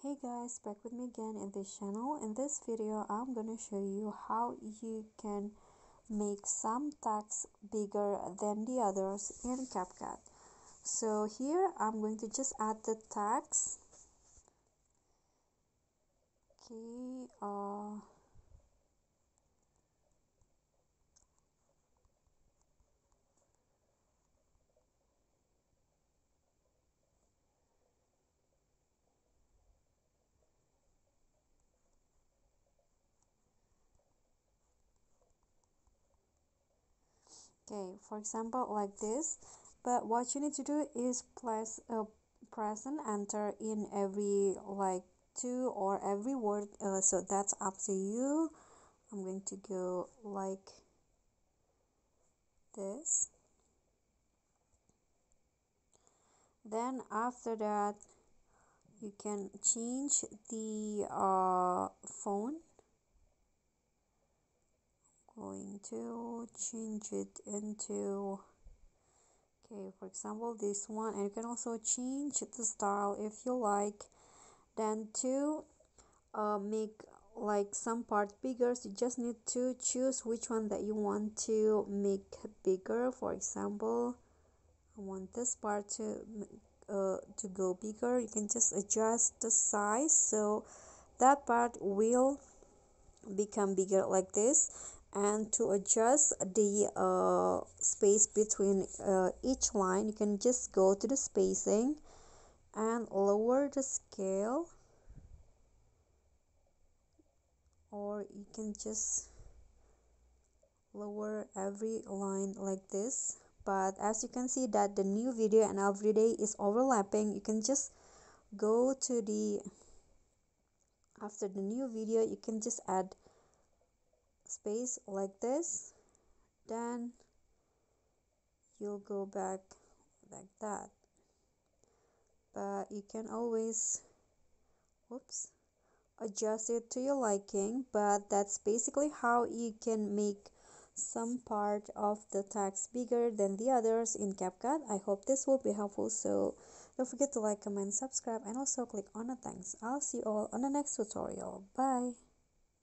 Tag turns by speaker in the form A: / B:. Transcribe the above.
A: Hey guys, back with me again in this channel. In this video I'm gonna show you how you can make some text bigger than the others in CapCut. So here I'm going to just add the text. Okay, for example like this. But what you need to do is press and enter in every like two or every word. So that's up to you. I'm going to go like this. Then after that you can change the font. Going to change it into, okay, for example this one, and you can also change the style if you like. Then to make like some part bigger, so you just need to choose which one that you want to make bigger. For example, I want this part to go bigger. You can just adjust the size so that part will become bigger like this. And to adjust the space between each line, you can just go to the spacing and lower the scale, or you can just lower every line like this. But as you can see that the new video and every day is overlapping, you can just go to the, after the new video you can just add space like this, then you'll go back like that. But you can always adjust it to your liking. But that's basically how you can make some part of the text bigger than the others in CapCut. I hope this will be helpful, so don't forget to like, comment, subscribe, and also click on the thanks. I'll see you all on the next tutorial. Bye.